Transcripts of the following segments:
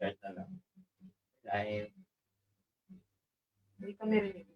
start na lang. Dahil, Hindi kami rinig.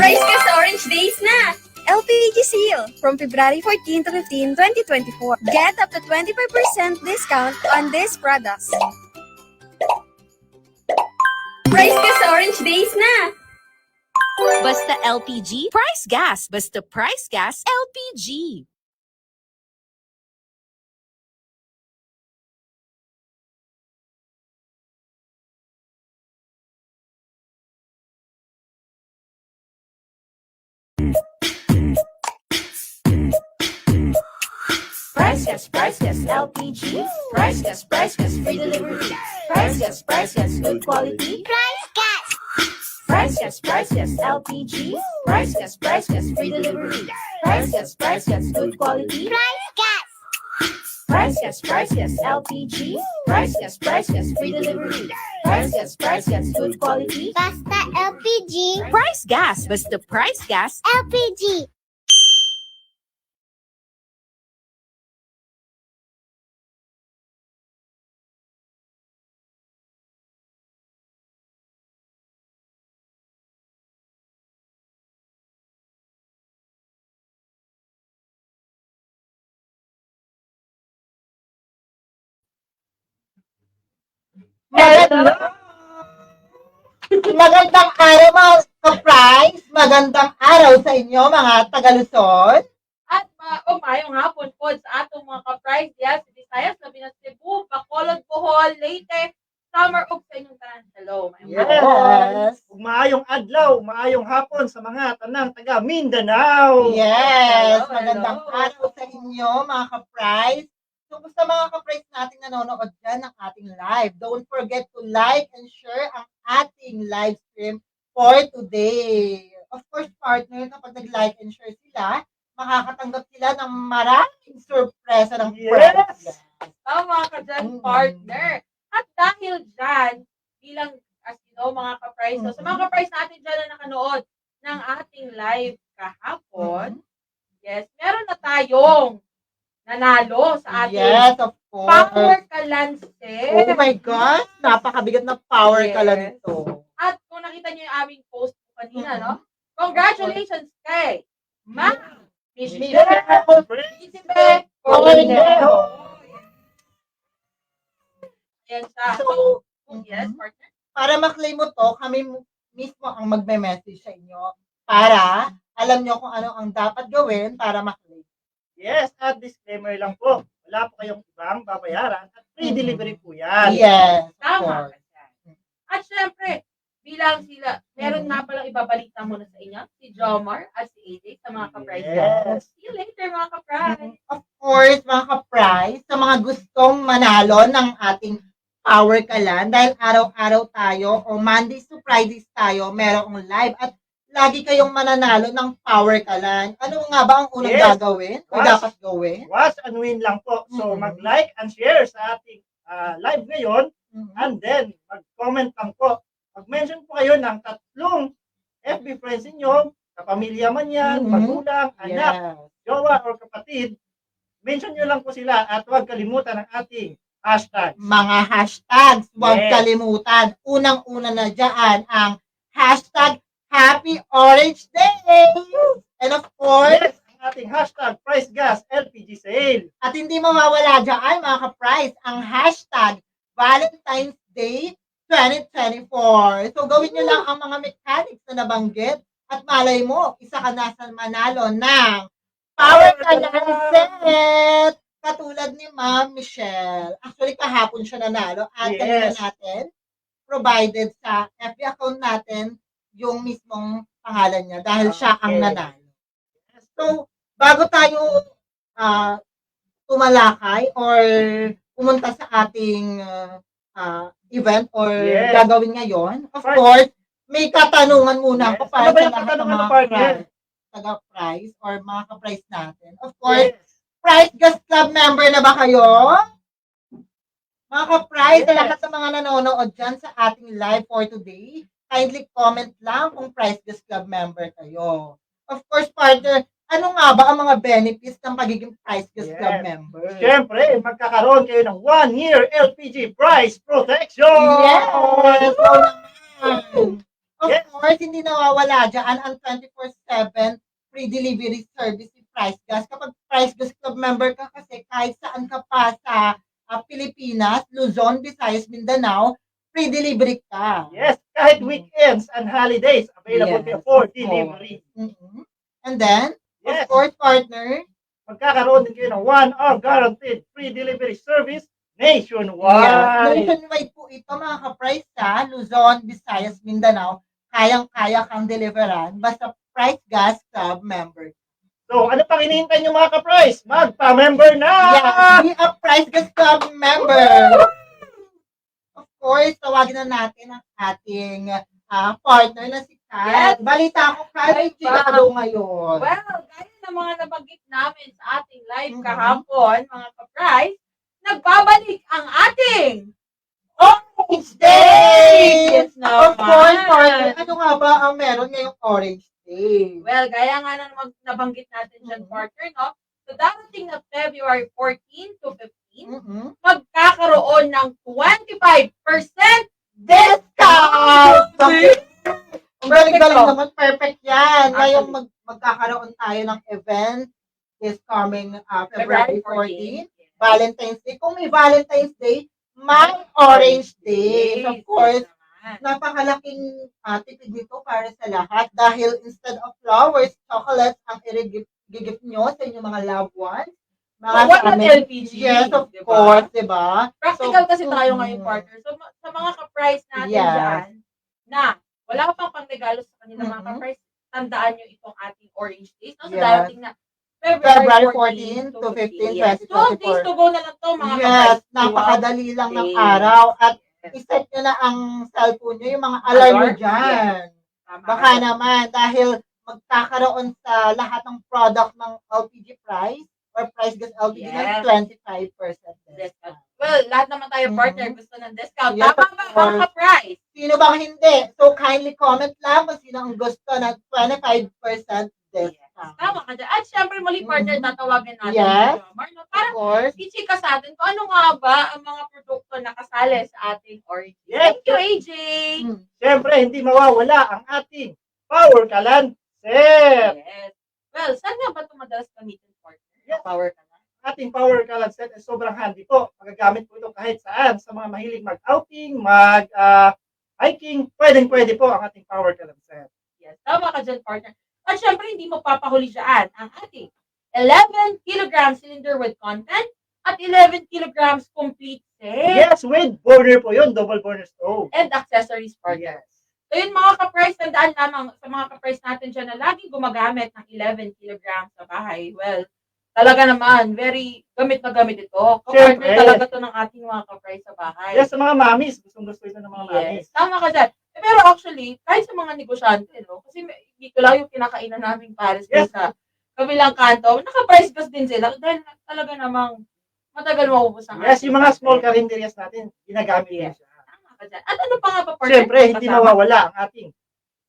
Price ka sa Orange Days na! LPG sale from February 14 to 15, 2024. Get up to 25% discount on these products. Price ka sa Orange Days na! Basta LPG, price gas. Basta price gas, LPG. Price gas, LPG. Price gas, free delivery. Price gas, good quality. Price gas, LPG. Price gas, free delivery. Price gas, good quality. Price gas, LPG. Price gas, free delivery. Price gas, good quality. Basta LPG. Price gas. Basta price gas, LPG. Magandang araw mga ka-price. Magandang araw sa inyo mga taga-Luzon. At mayong hapon po sa atong mga ka-price diya sa Visayas, labi na Cebu, Bacolod, Bohol, Leyte, summer og sa inyong tanan. Hello, my Yes. Ug maayong adlaw, maayong hapon sa mga tanang taga Mindanao. Yes, Hello, magandang hello. araw sa inyo mga ka-prize. So, sa mga ka-prize nating nanonood dyan ng ating live, don't forget to like and share ang ating live stream for today. Of course, partner, kapag nag-like and share sila, makakatanggap sila ng maraming surpresa ng prize. Tama ka dyan, Mm. partner. At dahil dyan, bilang, as you know, mga ka-price, so, sa mga ka-price natin dyan na nakanood ng ating live kahapon, yes, meron na tayong nanalo sa ating Yes, of Power course. Kalanse. Oh my gosh, napakabigat na power ka lang Yes. ito. At kung nakita niyo yung aming post po kanina, no? Congratulations kay Ma'am Michelle Isibe Cornejo. Ayan siya. So, Yes, partner. para maklaim mo to, kami mismo ang magme-message sa inyo para alam nyo kung ano ang dapat gawin para maklaim. Yes, at disclaimer lang po. Wala po kayong ibang babayaran at free delivery po yan. Yes, of Tama course. ka dyan. At syempre, bilang sila, meron nga palang ibabalita muna sa inyo, si Jomar at si AJ sa mga ka-prize. Yes. See you later, mga ka-prize. Of course, mga ka-prize, sa mga gustong manalo ng ating Power Kalan, dahil araw-araw tayo o Mondays to Fridays tayo, merong live at lagi kayong mananalo ng Power Kalan. Ano nga ba ang unang Yes. gagawin o Was. dapat gawin? Was and win lang po. So, mag-like and share sa ating live ngayon and then mag-comment lang po. Mag-mention po kayo ng 3 FB friends ninyo, kapamilya man yan, magulang, anak, Yes. jowa, or kapatid. Mention nyo lang po sila at huwag kalimutan ang ating hashtag. Mga hashtags, huwag Yes. kalimutan. Unang-una na dyan ang hashtag Happy Orange Day! And of course, Yes, ang ating hashtag Price Gas LPG Sale. at hindi mawawala dyan, mga ka-price, ang hashtag Valentine's Day 2024. So, gawin nyo lang ang mga mechanics na nabanggit at malay mo, isa ka na sa manalo ng Power Kalan Set! Katulad ni Ma'am Michelle. Actually, kahapon siya nanalo at kanina Yes. natin provided sa FB account natin yung mismong pangalan niya dahil siya ang Okay. nanalo. So, bago tayo tumalakay or pumunta sa ating event or Yes. gagawin ngayon, of First- course, may katanungan muna ako Yes. para Ano ba sa yung lahat ng katanungan mga ng partner? taga-prize or mga ka-prize natin. Of course, Yes. Price Gas Club member na ba kayo? Mga ka-price, sa Yes. lahat ng mga nanonood dyan sa ating live for today, kindly comment lang kung Price Gas Club member kayo. Of course, partner, ano nga ba ang mga benefits ng pagiging Price Gas Yes. Club member? Siyempre, magkakaroon kayo ng 1-year LPG price protection! Yes! Oo naman. Of Yes. course, hindi nawawala dyan ang 24/7 free delivery service ni Price Gas. Kapag Price Gas Club member ka kasi, kahit saan ka pa sa Pilipinas, Luzon, Visayas, Mindanao, free delivery ka. Yes, kahit weekends and holidays, available Yes, kayo for of delivery. Mhm. And then, Yes, of course, partner, magkakaroon din kayo ng 1-hour guaranteed free delivery service yes, nationwide. nationwide po ito mga ka-price sa Luzon, Visayas, Mindanao. Kayang-kaya kang deliveran basta Price Gas Club member. So, ano pang hinihintay nyo mga ka-price? Magpa-member na! Yeah, be a Price Gas Club member. Of course, tawagin na natin ang ating partner na si Kat. Yes. Balita ko, Kat, Ay, chikado ngayon. Well, gaya ng mga nabanggit namin sa ating live Mhm. kahapon, mga ka-price, nagbabalik ang ating Orange Day! Yes Of course, partner. naman. Ano nga ba ang meron ngayong Orange Day? Well, gaya nga ng nabanggit natin dyan, partner, no? So, darating na February 14 to 15, Mhm. magkakaroon ng 25% Discount! Ang galing-galing Perfecto. naman. Perfect yan. Ngayong magkakaroon tayo ng event this coming February 14. Valentine's Day. Kung may Valentine's Day, may Orange Day. Of course, napakalaking tipid nito para sa lahat dahil instead of flowers, chocolates ang i-gift nyo sa inyong mga loved ones, Mga Why not family. LPG? Yes, of Diba? course, diba? Practical kasi tayo mm, ngayon, partner. So, sa mga ka-price natin Yes. dyan, na wala pang pangregalo sa kanila mga Mhm. ka-price, tandaan nyo itong ating Orange Days. No? So, Yes. darating na February 14 to 15, Yes. 12 days 2024. to go na lang to, mga Yes, ka-price. napakadali lang ng days. araw. At Yes. iset nyo na ang cellphone nyo, yung mga alarm nyo Alarm? dyan. Tama. Baka naman, dahil magkakaroon sa lahat ng product ng LPG price or price gas LPG ng Yes. 25% Discount. Well, lahat naman tayo, Mhm. partner, gusto ng discount. Yes, Tama of ba, mga course. ka-price? Sino bang hindi? So, kindly comment lang kung sino ang gusto ng 25% discount. Tama ka dyan. At syempre, muli, partner, Mhm. tatawagin natin. Yes. si Jomar, no? Of Para course. i-chika sa atin kung ano nga ba ang mga produkto na kasali sa ating Orange. Yes. Thank you, AJ. Mm. Siyempre, hindi mawawala ang ating Power Kalan set. Yes. Well, saan nga ba ito madalas gamitin, partner? Yes. Power ka na. Ating Power Kalan set ay sobrang handy po. Magagamit po ito kahit saan. Sa mga mahilig mag-outing, hiking, pwedeng-pwede po ang ating Power Kalan set. Yes. Tama ka dyan, partner. At syempre, hindi mo papahuli dyan ang ating 11 kilogram cylinder with content at 11 kilograms complete set. Yes, with burner po yun. Double burner stove. And accessories, partner. Yes. So yun mga ka-price, tandaan lamang sa mga ka-price natin dyan na laging gumagamit ng 11 kilograms sa bahay. Well, talaga naman, very gamit na gamit ito. Kapartner Siyempre. talaga to ng ating mga ka-price sa bahay. Yes, sa mga mamis. Gustong-gusto ito ng mga mamis. Yes, tama ka dyan. Pero actually, kahit sa mga negosyante, no? Kasi dito lang yung kinakainan naming Paris Yes. sa kabilang kanto, naka-price gas din sila dahil talaga namang matagal maubos ang Yes, ating yung mga price. small carinderias natin, ginagamit Yes. din siya. Tama ka dyan. At ano pa nga pa, partner? Siyempre, hindi Kasama? mawawala ang ating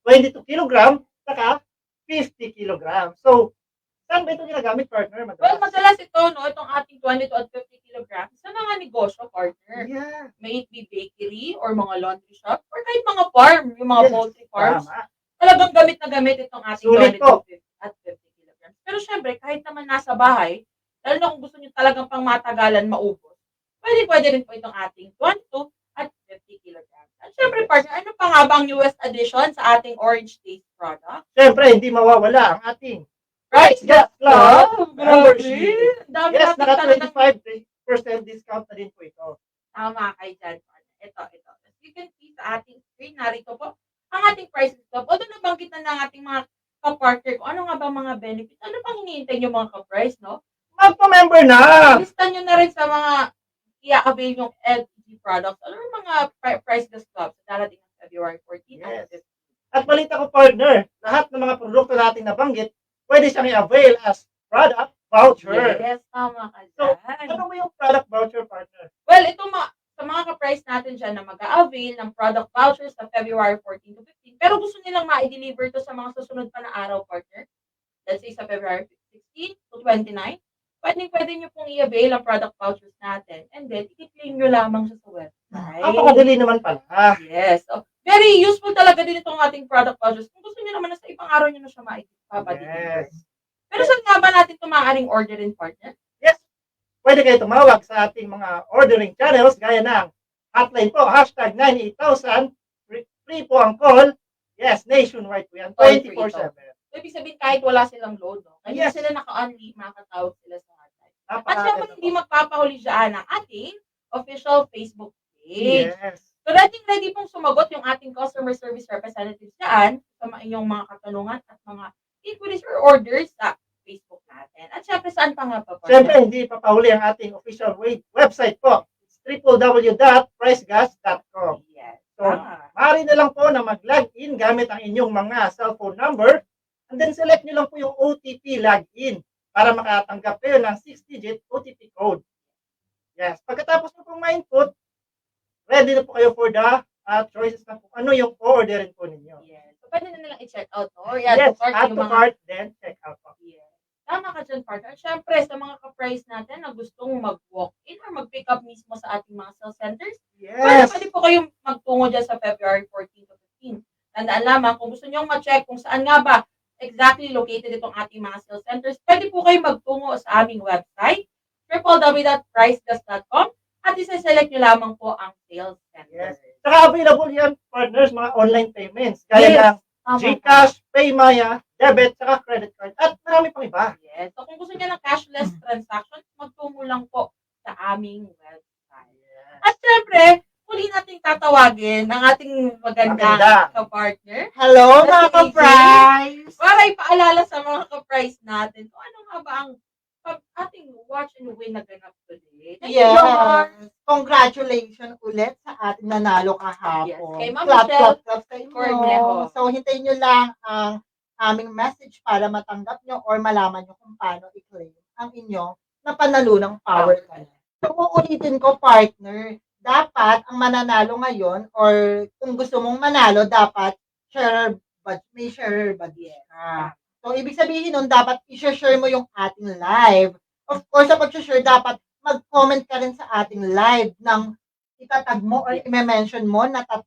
22 kilogram saka 50 kilogram. So, saan ba ito ginagamit, partner? Well, madalas ito, no, itong ating 22 at 50 kilograms sa mga negosyo, partner. Yeah. May it be bakery or mga laundry shop or kahit mga farm, yung mga Yes, poultry farms. Tama. Talagang gamit na gamit itong ating Sulit 22 po. at 50 kilograms. Pero syempre, kahit naman nasa bahay, lalo na kung gusto nyo talagang pang matagalan maubos, pwede rin po itong ating 22 at 50 kilograms. At syempre, partner, ano pa nga ba ang newest addition sa ating Orange Taste product? Siyempre, hindi mawawala ang ating Price Gas Club Grabe! membership. Dami Yes, natin naka talagang 25% discount na din po ito. tama kay dyan. Ito. As you can see sa ating screen, narito po ang ating price club. Although nabanggit na ng ating mga ka-partner kung ano nga ba mga benefits, ano pang hinihintay nyo mga ka-price, no? Magpa-member na! Lista nyo na rin sa mga i-avail yung LPG products. Ano yung mga price gas club sa darating ng February 14 Yes. At balita ko, partner, lahat ng mga produkto natin nabanggit, pwede siyang i-avail as product voucher. Yes, tama ka So, dyan. ano ba yung product voucher, partner? Well, ito sa mga ka-price natin dyan na mag-a-avail ng product vouchers sa February 14 to 15, pero gusto nilang ma-deliver to sa mga susunod pa na araw, partner. Let's say sa February 16 to 29, pwede nyo pong i-avail ang product vouchers natin and then i-claim nyo lamang siya sa website. Napakadali naman pala. Yes. So, very useful talaga din itong ating product vouchers. Kung gusto nyo naman na sa ibang araw nyo na siya ma-deliver. Yes. Pero saan nga ba natin ito maaaring orderin, partner? Yes. Pwede kayo tumawag sa ating mga ordering channels gaya ng hotline po, hashtag 98000. Free po ang call. Yes, nationwide po yan. Toll free 24/7. So, ibig sabihin kahit wala silang load, no? Kahit Yes. sila naka-only, makakatawag sila sa hotline. At Napakaganda syempre, po. hindi magpapahuli dyan ang ating official Facebook page. Yes. So, ready pong sumagot yung ating customer service representatives dyan sa inyong mga katanungan at mga inquiries or orders sa Facebook natin. At syempre, saan pa nga pa? Siyempre, hindi papahuli ang ating official website po. It's www.pricegas.com. Yes. So, maaari na lang po na mag-log in gamit ang inyong mga cellphone number and then select nyo lang po yung OTP login para makatanggap kayo ng 6-digit OTP code. Yes. Pagkatapos nyo pong ma-input, ready na po kayo for the choices na po ano yung orderin po ninyo. Yes. So, pwede na nilang i-check out, no? Or add Yes, to cart add yung to mga... cart, then check out po. Yes. Tama ka dyan, partner. Siyempre, sa mga ka-price natin na gustong mag-walk-in or mag-pick up mismo sa ating mga sales centers, Yes. pwede po kayong magtungo dyan sa February 14 to 15. Tandaan lamang, kung gusto nyo ma-check kung saan nga ba exactly located itong ating mga sales centers, pwede po kayong magtungo sa aming website, www.pricegas.com, at isa-select nyo lamang po ang sales center. Yes. Saka available yan, partners, mga online payments. Gaya Yes. ng Tama. GCash, PayMaya, debit, saka credit card, at marami pang iba. Yes. So kung gusto niya ng cashless transactions, magtungo lang po sa aming website. At syempre, muli nating tatawagin ang ating Maganda. magandang ka-partner Hello, mga ka-price! para ipaalala sa mga ka-price natin kung ano nga ba ang ating watch and win na ganap today. Thank you, Jomar. Yes. Congratulations ulit sa ating nanalo kahapon. Yes, kay Ma'am Clap, Michelle clap, clap sa inyo. Cornejo. So, hintayin nyo lang ang aming message para matanggap nyo or malaman nyo kung paano i-claim ang inyong napanalunang power ka. So, uulitin ko, partner, dapat ang mananalo ngayon or kung gusto mong manalo, dapat may sharer budget ka. So, ibig sabihin nun, dapat i-share mo yung ating live. Of course, sa pag-share, dapat mag-comment ka rin sa ating live ng itatag mo or i-mention mo na 3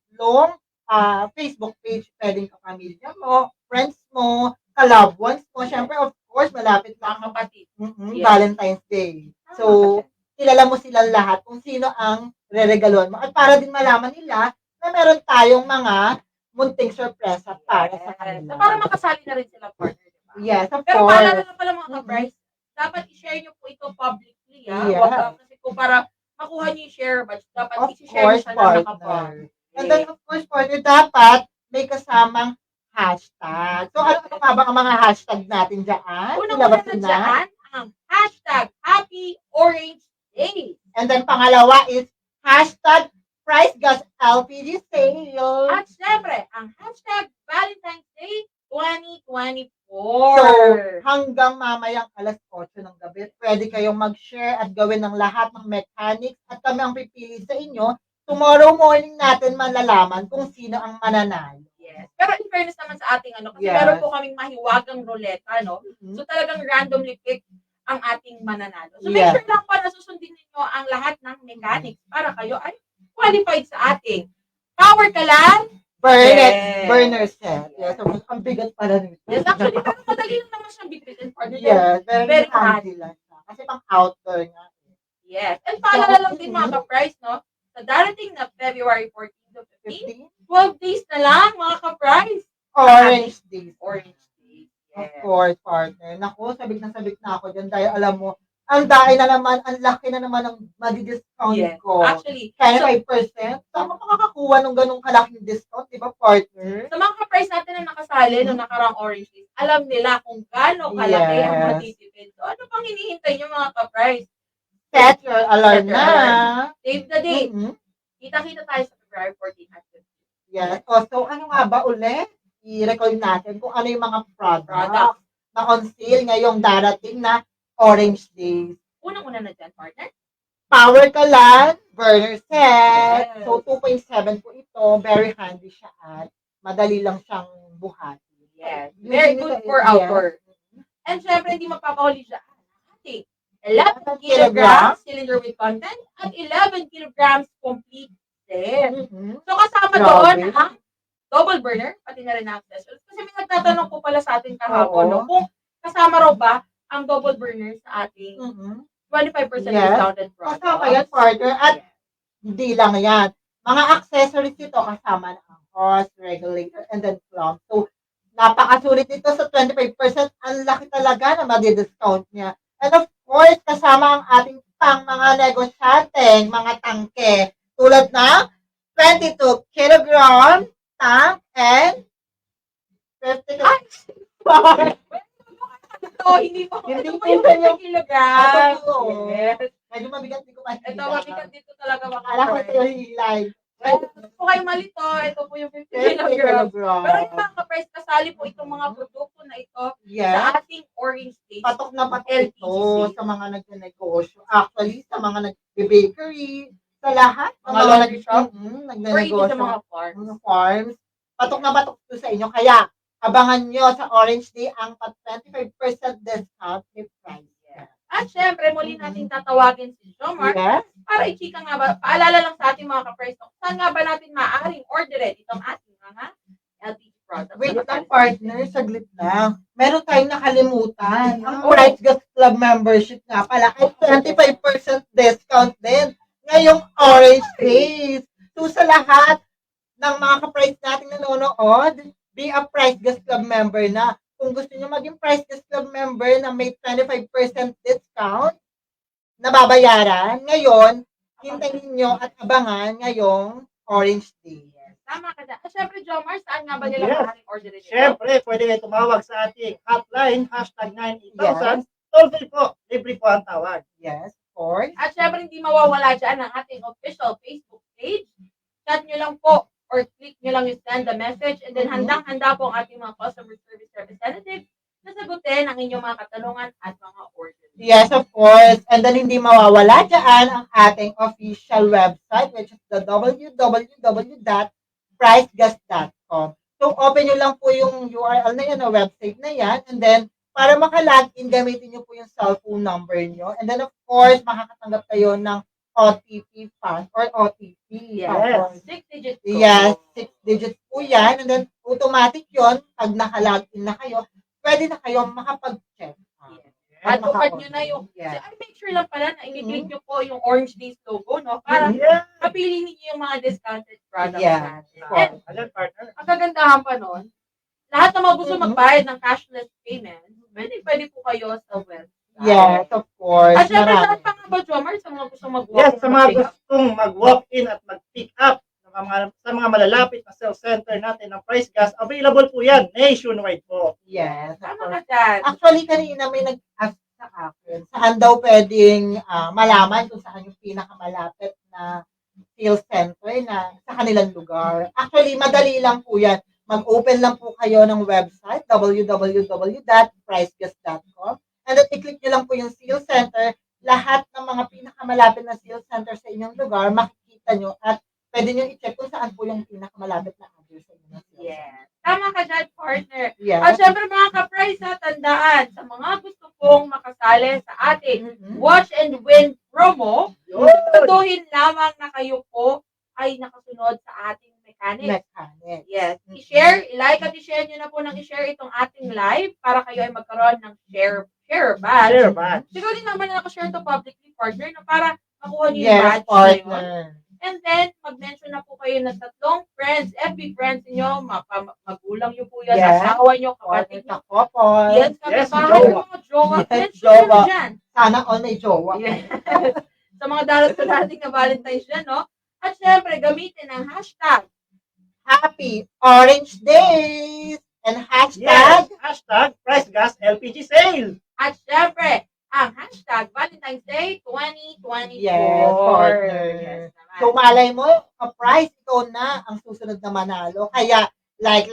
Facebook page. Pwedeng kapamilya mo, friends mo, ka-loved ones mo. Siyempre, of course, malapit na Mga kapatid. Yes. Valentine's Day. So, kilala mo silang lahat kung sino ang reregaluhan mo. At para din malaman nila na meron tayong mga munting sorpresa para sa So, kanila. para makasali na rin sila partner. Diba? Yes, of Pero course. paalala na pala mga ka-price, dapat i-share nyo po ito publicly. Yeah. Wag lang kasi kung para makuha nyo yung share batch, dapat Of i-share nyo course, sa mga partner. kapatid. And then, of course, partner, dapat may kasamang hashtag. So, ano pa ba ang mga hashtag natin dyan? Unang-una Ilabas na na. dyan, ang hashtag Happy Orange Day. And then, pangalawa is hashtag Price Gas LPG Sale. At syempre, ang hashtag Valentine's Day 2024. So, hanggang mamayang alas 8 ng gabi, pwede kayong mag-share at gawin ng lahat ng mechanics at kami ang pipili sa inyo. Tomorrow morning natin malalaman kung sino ang mananalo. Yes. Pero in fairness naman sa ating kasi Yes. meron po kaming mahiwagang ruleta, no? Mhm. So talagang randomly pick ang ating mananalo. So Yes. make sure lang pa na susundin ninyo ang lahat ng mechanics para kayo ay qualified sa ating Power Kalan. Yes. Burner set. Yes, so, ang bigat pala nito. Yes, actually, pero madali lang naman siyang bitbitin for the Yes, Very very handy lang siya. Kasi pang outdoor nga. Yes. And paalala lang din mga ka-price, no? Sa darating na February 14 to 15, 15, 12 days na lang mga ka-price. Orange days. Orange Days. Of Yes. course, partner. Naku, sabik na ako dyan dahil alam mo, ang dahil na naman, ang laki na naman ng madi-discount Yes. ko. Actually, Kaya so, 5%. Saan ka makakakuha ng ganong kalaking discount, di ba, partner? sa mga ka-price natin na nakasali nung nakarang Orange Days, alam nila kung gaano kalaki ang Yes. matitipid. So, ano pang hinihintay nyo mga ka-price? Set your alarm Set your na. Save the date. Mhm. Kita-kita tayo sa February 14 at 15. Yes. O, so ano nga ba ulit? I-recall natin kung ano yung mga products na on sale ngayong darating na Orange Days. Unang-una na dyan, partner. Power Kalan, burner set. Yes. So, 2.7 po ito. Very handy siya at madali lang siyang buhatin. Yes. Using Very it good sa- for yes. outdoor. And syempre, hindi magpapahuli siya. Ating 11 kilograms. kilograms cylinder with content at 11 kilograms complete set. Mhm. So, kasama Grabe. doon ang double burner, pati na rin ang accessories. Kasi may nagtatanong po pala sa atin kahapon, Oo. no, kung kasama raw ba ang double burner sa ating Mhm. 25% Yes. discounted products. Kasama yan, partner. At Yes. hindi lang yan. Mga accessories ito kasama na ang hose, regulator, and then clamp. So, napakasulit nito sa 25%. Ang laki talaga na madi-discount niya. And of course, kasama ang ating pang mga negosyanteng, mga tangke. Tulad ng 22 kilogram tank and 50 Ito, hindi po. Hindi Ito po po yung yung- 50 kilograms. Ito po. Yes. Medyo mabigat, di ko pa Ito, mabigat dito talaga mga Akala ko ka-price. sa'yo hilay. Ito po kayo malito. Ito po yung 50 50 kilograms. Pero yung kilogram. mga ka-price, kasali po itong mga produkto na ito Yes. sa ating Orange Days. Patok na patok ito LPGC. sa mga nagnenegosyo. Actually, sa mga nag-bakery, sa lahat. Sa Mga laundry shop. Or even nagnenegosyo. sa mga farm. Mga farms. Patok na patok ito sa inyo. Kaya, abangan nyo sa Orange Day ang 25% discount ni price. At syempre, muli natin tatawagin si Jomar Yes. para i-chika nga ba, paalala lang sa ating mga ka-price kung saan nga ba natin maaaring orderin itong ating mga LPG products. Wait lang, partner. Saglit lang. Meron tayong nakalimutan. Ang Oh. Price Gas Club membership nga pala ay 25% discount din ngayong Orange Days. So sa lahat ng mga ka-price natin nanonood, be a Price Gas Club member na. kung gusto nyo maging Price Guest Club member na may 25% discount na babayaran, ngayon, hintayin nyo at abangan ngayong Orange Day. Tama ka dyan. Siyempre, Jomar, saan nga ba nila Yes. maaaring order nito? Siyempre, pwede kayo tumawag sa ating hotline, #98000. Toll free po, libre po ang tawag. Yes, of course. At syempre, hindi mawawala dyan ang ating official Facebook page. Chat nyo lang po or click nyo lang yung send the message and then handang-handa po ang ating mga customer service representative na sagutin ang inyong mga katanungan at mga orders. Yes, of course. And then hindi mawawala dyan ang ating official website, which is the www.pricegas.com. So, open nyo lang po yung URL na yan, na website na yan. And then, para maka-login, gamitin nyo po yung cellphone number nyo. And then, of course, makakatanggap kayo ng OTP pass or OTP. Yes. 6 digits po. Yes, 6 digits po yan. And then, automatic yon pag naka-login na kayo, pwede na kayo makapag-check. At upad nyo na yung, Yes. make sure lang pala na i-click nyo po yung Orange Days logo, no? Para Yeah. mapili niyo yung mga discounted products Yeah. natin. And Ayan, partner. ang kagandahan pa nun, lahat ng mga gusto magbayad ng cashless payment, pwede po kayo sa website. Yes, of course. At syempre, Marami. saan pa nga ba, Jomar, sa mga gusto mag-walk? Yes, sa mga gustong mag-walk-in at mag-pick up sa mga malalapit na sales center natin ng Price Gas, available po yan nationwide po. Yes, of Tama course. ka dyan. Actually, kanina may nag-ask sa akin, saan daw pwedeng malaman kung saan yung pinakamalapit na sales center na sa kanilang lugar. Actually, madali lang po yan. Mag-open lang po kayo ng website, www.pricegas.com. And then, i-click nyo lang po yung sales center. Lahat ng mga pinakamalapit na sales center sa inyong lugar, makikita nyo at pwede nyo i-check kung saan po yung pinakamalapit na address sa inyong sales center. Yes. Tama ka dyan, partner. Yes. At syempre, mga ka-price, tandaan, sa mga gusto pong makasali sa ating Watch and Win promo, tutuhin lamang na kayo po ay nakasunod sa ating mechanic. Mechanic. Yes. I-share, i-like at i-share nyo na po ng i-share itong ating live para kayo ay magkaroon ng share badge. Share badge. Siguro din naman na nakashare to publicly, partner, na para makuha nyo yung Yes, badge na yun. partner. And then, mag-mention na po kayo ng 3 friends, FB friends niyo, magulang nyo po yan, Yes. asawa nyo, Partner kapatid nyo. sa couple. Yes, Yes, kapitbahay, jowa. mga jowa. Yes, Mention jowa. nyo dyan. Sana all may jowa. Yes. Sa mga darating na Valentine's dyan, no? At syempre, gamitin ang hashtag. Happy Orange Days! And Yes, hashtag Price Gas LPG sale. At syempre, ang hashtag Valentine's Day 2024. Yes, partner. Yes, naman. So malay mo, ka-price, ikaw na ang susunod na manalo. Kaya like,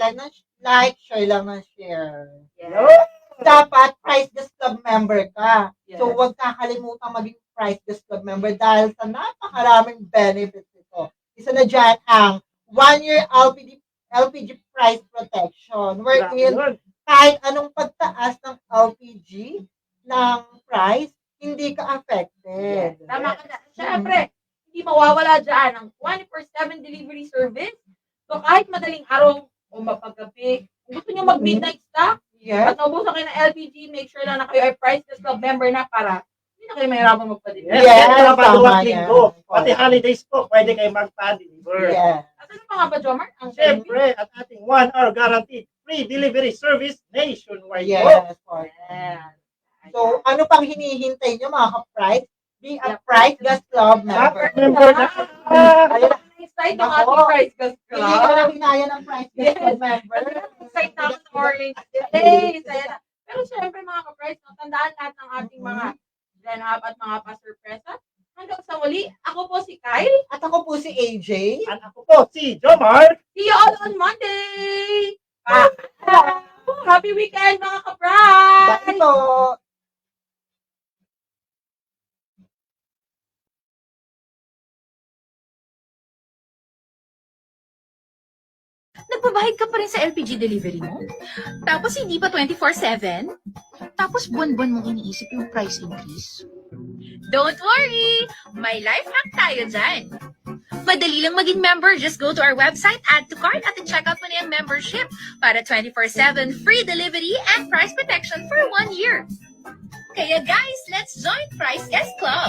share lang ng share. Yes. Dapat Price Gas Club member ka. Yes. So huwag kakalimutan maging Price Gas Club member dahil sa napakaraming benefits ito. Isa na dyan ang 1-year LPG price protection. Wherein Yun. kahit anong pagtaas ng LPG ng price, hindi ka affected. Tama ka na. Siyempre, hindi mawawala dyan ang 24/7 delivery service. So kahit madaling araw o mapagabi, kung gusto nyo mag-midnight stock Yes. at naubusan kayo ng LPG, make sure lang na kayo ay Price Gas Club member na para hindi na kayo mahirapan magpa-deliver. Yes, Yes, yes, tama bawat yan. linggo. Pati holidays po, pwede kayo magpa-deliver. Yes. At ano pa nga ba, Jomar? Ang Siyempre, at ating 1-hour guaranteed free delivery service nationwide po. Yes. partner. Yes. So, ano pang hinihintay nyo mga ka-price? Be a Price Gas Club member. Member na. Ayun, Excited ang Nako. ating Price Gas hindi ka Club. na hinaya ng Price Gas Club member. Excited na ako sa Orange Day. Saya na. Pero syempre mga ka-price, no, tandaan lahat ng ating mga ganap at mga pa-surpresa. Hanggang sa muli, ako po si Kyle. At ako po si AJ. At ako po, si Jomar. See you all on Monday! Bye! Happy weekend mga ka-price! Bye po. Nagbabayad ka pa rin sa LPG delivery mo? Tapos hindi pa 24/7? Tapos buwan-buwan mong iniisip yung price increase? Don't worry! May life hack tayo dyan! Madali lang maging member. Just go to our website, add to cart, at check out mo na yung membership para 24/7 free delivery and price protection for 1 year. Kaya guys, let's join Price Guest Club!